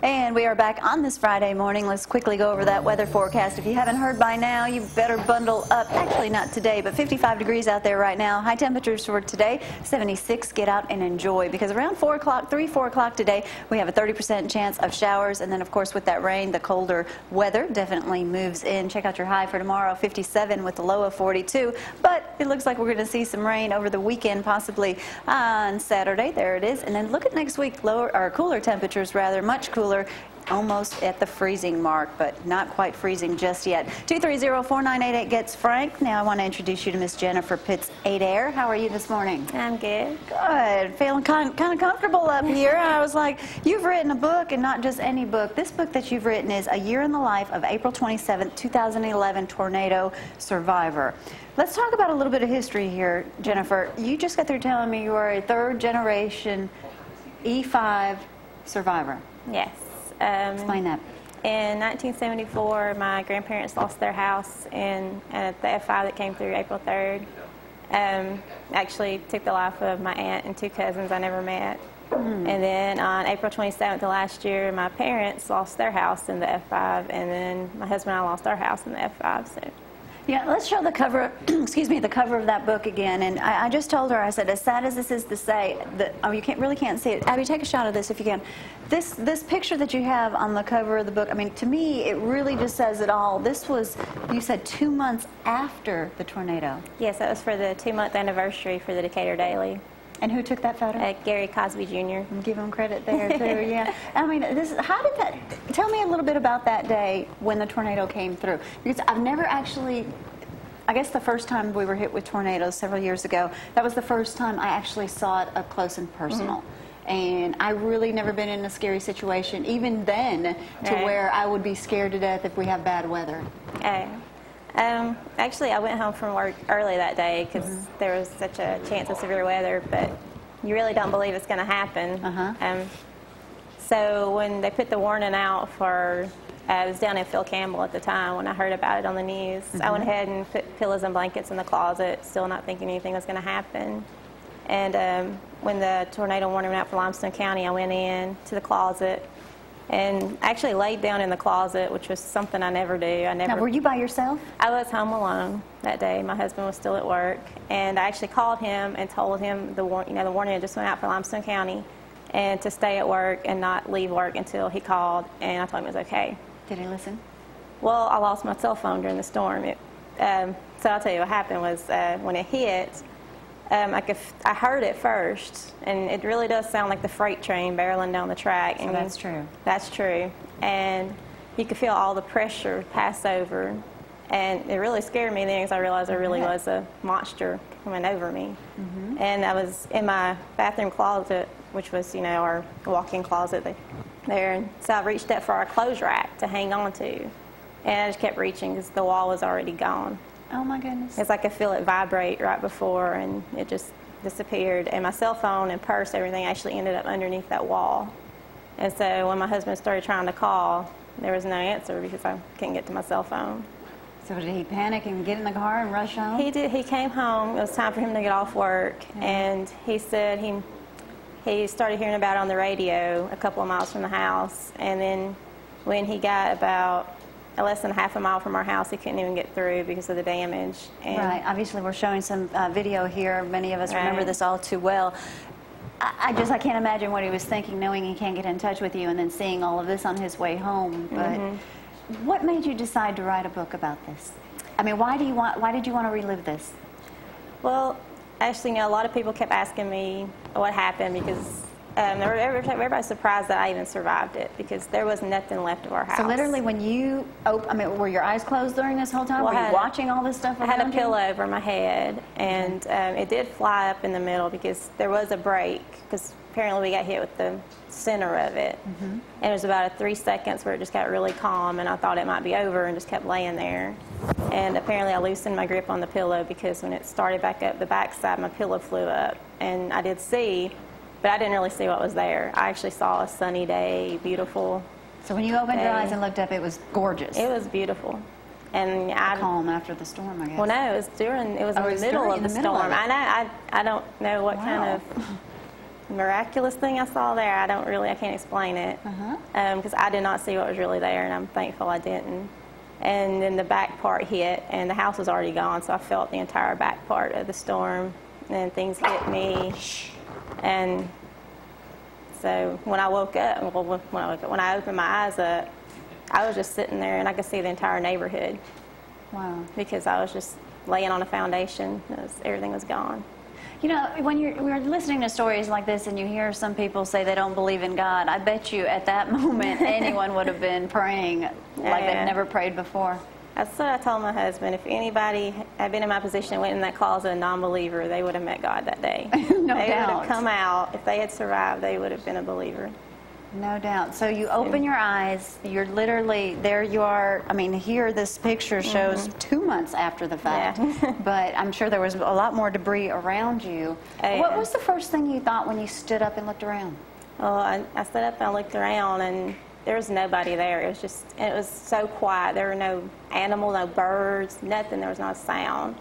And we are back on this Friday morning. Let's quickly go over that weather forecast. If you haven't heard by now, you better bundle up. Actually, not today, but 55 degrees out there right now. High temperatures for today, 76. Get out and enjoy, because around 4 o'clock, 3, 4 o'clock today, we have a 30% chance of showers. And then, of course, with that rain, the colder weather definitely moves in. Check out your high for tomorrow, 57 with the low of 42. But it looks like we're going to see some rain over the weekend, possibly on Saturday. There it is. And then look at next week, lower or cooler temperatures, rather, much cooler. Almost at the freezing mark, but not quite freezing just yet. 230-4988 gets Frank. Now I want to introduce you to Miss Jennifer Pitts Adair. How are you this morning? I'm good. Good. Feeling kind of comfortable up here. I was like, you've written a book, and not just any book. This book that you've written is A Year in the Life of April 27th, 2011 Tornado Survivor. Let's talk about a little bit of history here, Jennifer. You just got through telling me you are a third-generation E5 survivor. Yes. Explain that. In 1974, my grandparents lost their house at the F5 that came through April 3rd. Actually took the life of my aunt and 2 cousins I never met. And then on April 27th of last year, my parents lost their house in the F5, and then my husband and I lost our house in the F5. So. Yeah, let's show the cover, excuse me, the cover of that book again. And I just told her, I said, as sad as this is to say, that, oh, you really can't see it. Abby, take a shot of this if you can. This picture that you have on the cover of the book, I mean, to me, it really just says it all. This was, you said, 2 months after the tornado. Yes, that was for the 2-month anniversary for the Decatur Daily. And who took that photo? Gary Cosby Jr. Give him credit there, too, yeah. I mean, how did that, tell me a little bit about that day when the tornado came through. Because I've never actually, I guess the first time we were hit with tornadoes several years ago, that was the first time I actually saw it up close and personal. And I really never been in a scary situation, even then, to where I would be scared to death if we have bad weather. Actually, I went home from work early that day because there was such a chance of severe weather, but you really don't believe it's going to happen. So when they put the warning out for, I was down in Phil Campbell at the time when I heard about it on the news. I went ahead and put pillows and blankets in the closet, still not thinking anything was going to happen. And when the tornado warning went out for Limestone County, I went in to the closet and actually laid down in the closet, which was something I never do. Now, were you by yourself? I was home alone that day. My husband was still at work, and I actually called him and told him the warning had just went out for Limestone County, and to stay at work and not leave work until he called. And I told him it was okay. Did he listen? Well, I lost my cell phone during the storm. So I'll tell you what happened was when it hit. I heard it first, and it really does sound like the freight train barreling down the track. So that's true. That's true. And you could feel all the pressure pass over. And it really scared me then because I realized there really was a monster coming over me. And I was in my bathroom closet, which was, our walk-in closet there. And so I reached up for our clothes rack to hang on to. And I just kept reaching because the wall was already gone. Oh, my goodness. It's like I feel it vibrate right before, and it just disappeared. And my cell phone and purse, everything actually ended up underneath that wall. And so when my husband started trying to call, there was no answer because I couldn't get to my cell phone. So did he panic and get in the car and rush home? He did. He came home. It was time for him to get off work. And he said he started hearing about it on the radio a couple of miles from the house. And then when he got about less than half a mile from our house, he couldn't even get through because of the damage. And right. Obviously, we're showing some video here. Many of us remember this all too well. I can't imagine what he was thinking, knowing he can't get in touch with you and then seeing all of this on his way home. But what made you decide to write a book about this? I mean, why did you want to relive this? Well, actually, a lot of people kept asking me what happened because everybody's surprised that I even survived it because there was nothing left of our house. So literally when you, were your eyes closed during this whole time? Well, were you watching all this stuff around you? I had a pillow over my head, and it did fly up in the middle because there was a break because apparently we got hit with the center of it. And it was about 3 seconds where it just got really calm, and I thought it might be over and just kept laying there. And apparently I loosened my grip on the pillow because when it started back up the backside, my pillow flew up, and I did see, but I didn't really see what was there. I actually saw a sunny day, beautiful. So when you opened your eyes and looked up, it was gorgeous. It was beautiful. And calm after the storm, I guess. Well, no, it was in the middle of the storm. I don't know what kind of miraculous thing I saw there, I can't explain it. Because I did not see what was really there, and I'm thankful I didn't. And then the back part hit, and the house was already gone, so I felt the entire back part of the storm, and things hit me. And so when I woke up, when I opened my eyes up, I was just sitting there, and I could see the entire neighborhood. Wow. Because I was just laying on a foundation. Everything was gone. You know, when we're listening to stories like this and you hear some people say they don't believe in God, I bet you at that moment anyone would have been praying like they've never prayed before. That's what I told my husband. If anybody had been in my position and went in that closet a non-believer, they would have met God that day. No doubt. They would have come out. If they had survived, they would have been a believer. No doubt. So you open your eyes, you're literally, there you are. I mean, here this picture shows 2 months after the fact, but I'm sure there was a lot more debris around you. What was the first thing you thought when you stood up and looked around? Well, I stood up and looked around, and there was nobody there. It was so quiet. There were no animals, no birds, nothing. There was not a sound.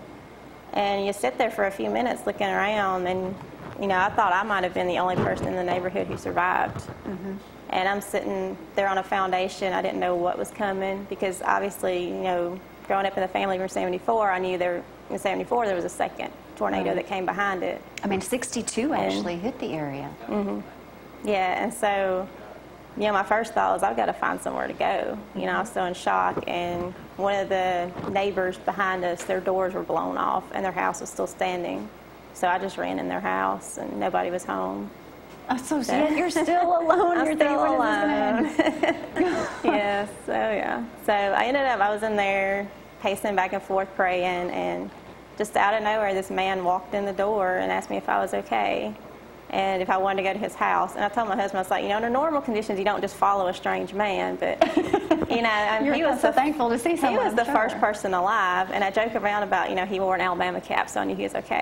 And you sit there for a few minutes looking around, and you know, I thought I might have been the only person in the neighborhood who survived. And I'm sitting there on a foundation. I didn't know what was coming because obviously, you know, growing up in the family from 74, I knew in 74 there was a second tornado that came behind it. I mean, 62 actually hit the area. Yeah, and so, you know, my first thought was I've got to find somewhere to go. You know, I was still in shock, and one of the neighbors behind us, their doors were blown off and their house was still standing. So I just ran in their house, and nobody was home. Oh, so you're still alone. I'm still alone. Yes, so yeah. So I was in there pacing back and forth praying, and just out of nowhere, this man walked in the door and asked me if I was okay and if I wanted to go to his house. And I told my husband, I was like, you know, under normal conditions, you don't just follow a strange man, but, you know, he was so thankful to see someone. He was the first person alive, and I joke around about, you know, he wore an Alabama cap, so I knew he was okay.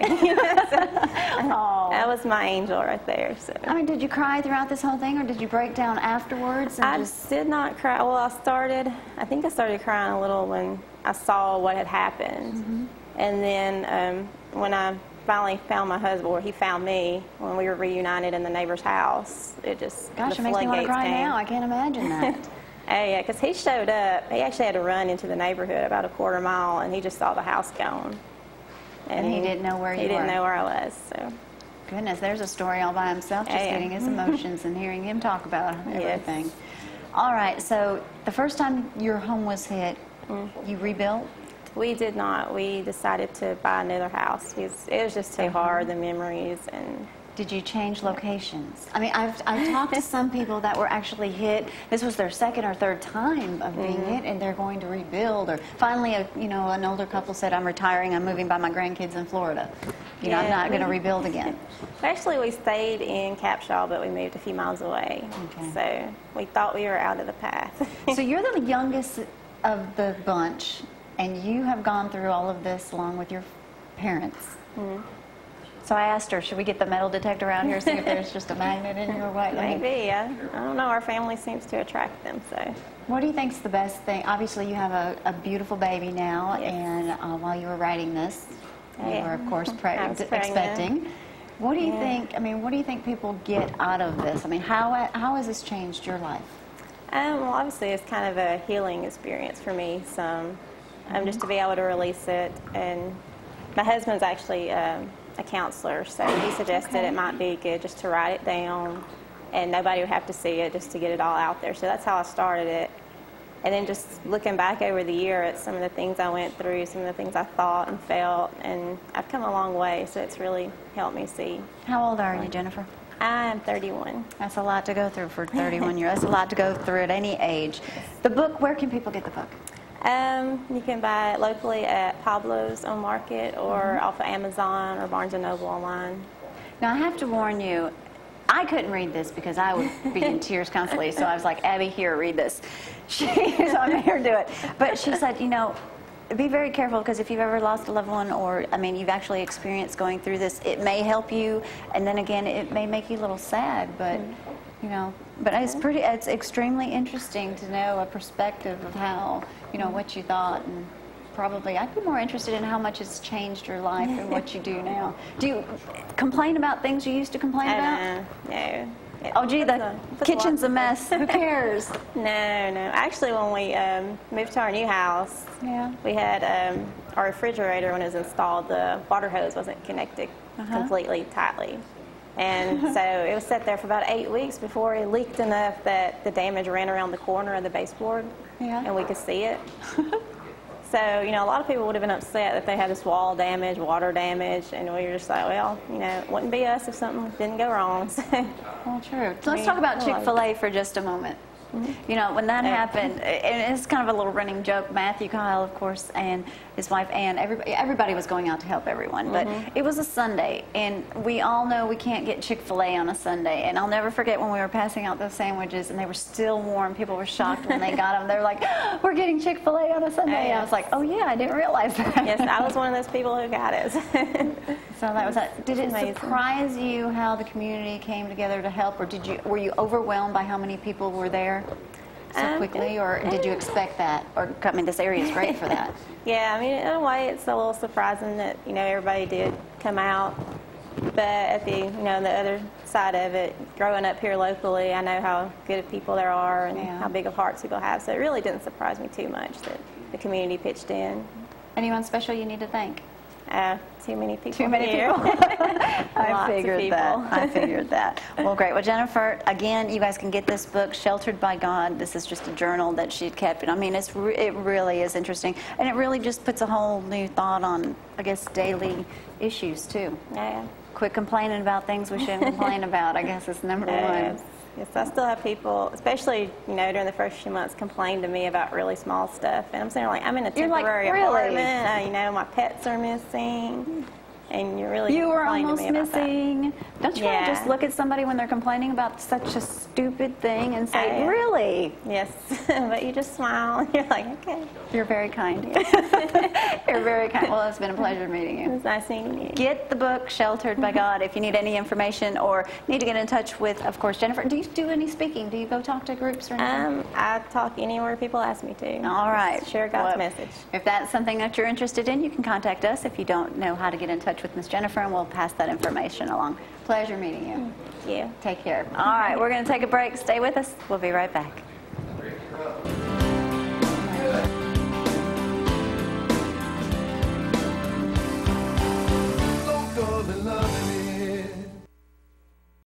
That was my angel right there. So. I mean, did you cry throughout this whole thing, or did you break down afterwards? And I did not cry. Well, I think I started crying a little when I saw what had happened. And then when I finally found my husband, or he found me when we were reunited in the neighbor's house, it just, gosh, it makes me want to cry now. I can't imagine that. Yeah, because he showed up. He actually had to run into the neighborhood about a quarter mile, and he just saw the house gone. And he didn't know where you were. He didn't know where I was. So. Goodness, there's a story all by himself, just getting his emotions and hearing him talk about everything. Yes. All right, so the first time your home was hit, you rebuilt? We did not. We decided to buy another house. It was just too hard, the memories. And did you change locations? I mean, I've talked to some people that were actually hit. This was their second or third time of being hit, and they're going to rebuild. Or finally, an older couple said, "I'm retiring. I'm moving by my grandkids in Florida. You know, I'm not going to rebuild again." Actually, we stayed in Capshaw, but we moved a few miles away. So we thought we were out of the path. So you're the youngest of the bunch, and you have gone through all of this along with your parents. So I asked her, should we get the metal detector around here, see if there's just a magnet in your way? Maybe. I don't know. Our family seems to attract them. So. What do you think's the best thing? Obviously, you have a beautiful baby now, and while you were writing this, you were, of course, expecting. What do you think? I mean, what do you think people get out of this? I mean, how has this changed your life? Well, obviously, it's kind of a healing experience for me. Just to be able to release it, and my husband's actually a counselor, so he suggested it might be good just to write it down, and nobody would have to see it, just to get it all out there. So that's how I started it. And then just looking back over the year at some of the things I went through, some of the things I thought and felt, and I've come a long way, so it's really helped me see. How old are you, Jennifer? I'm 31. That's a lot to go through for 31 years. That's a lot to go through at any age. The book, where can people get the book? You can buy it locally at Pablo's on Market, or off of Amazon or Barnes & Noble online. Now, I have to warn you, I couldn't read this because I would be in tears constantly, so I was like, Abby, here, read this. So I made her do it. But she said, be very careful, because if you've ever lost a loved one, or, you've actually experienced going through this, it may help you, and then again, it may make you a little sad, but, but it's extremely interesting to know a perspective of how, what you thought. And probably, I'd be more interested in how much it's changed your life and what you do now. Do you complain about things you used to complain about? No. Oh, gee, the kitchen's a mess. Who cares? No. Actually, when we moved to our new house, we had our refrigerator, when it was installed, the water hose wasn't connected completely tightly. And so it was set there for about 8 weeks before it leaked enough that the damage ran around the corner of the baseboard, and we could see it. So, you know, a lot of people would have been upset that they had this wall damage, water damage, and we were just like, well, you know, it wouldn't be us if something didn't go wrong. Well, true. So let's talk about Chick-fil-A for just a moment. You know, when that happened, and it's kind of a little running joke, Matthew, Kyle, of course, and his wife Ann, everybody was going out to help everyone, but it was a Sunday, and we all know we can't get Chick-fil-A on a Sunday, and I'll never forget when we were passing out those sandwiches, and they were still warm. People were shocked when they got them. They were like, we're getting Chick-fil-A on a Sunday. I was like, oh yeah, I didn't realize that. Yes, I was one of those people who got it. So that was that. Did it surprise you how the community came together to help, or were you overwhelmed by how many people were there so quickly, or did you expect that? Or, I mean, this area is great for that. Yeah, I mean, in a way, it's a little surprising that, you know, everybody did come out. But at the, you know, the other side of it, growing up here locally, I know how good of people there are and how big of hearts people have. So it really didn't surprise me too much that the community pitched in. Anyone special you need to thank? Too many people. Too many people. I figured that. Well, great. Well, Jennifer, again, you guys can get this book, Sheltered by God. This is just a journal that she'd kept. And I mean, it really is interesting. And it really just puts a whole new thought on, I guess, daily issues, too. Yeah. Quit complaining about things we shouldn't complain about, I guess, is number one. Yes, I still have people, especially, you know, during the first few months, complain to me about really small stuff. And I'm saying, like, I'm in a temporary apartment. You know, my pets are missing. And you really were almost to me missing. About that. Don't you want to just look at somebody when they're complaining about such a stupid thing and say, really? Yes, but you just smile and you're like, okay. You're very kind. You're very kind. Well, it's been a pleasure meeting you. It was nice meeting you. Get the book, Sheltered by God, if you need any information or need to get in touch with, of course, Jennifer. Do you do any speaking? Do you go talk to groups or anything? I talk anywhere people ask me to. All right. Just share God's message. If that's something that you're interested in, you can contact us if you don't know how to get in touch with Miss Jennifer, and we'll pass that information along. Pleasure meeting you. Thank you. Take care. All right, we're going to take a break. Stay with us. We'll be right back.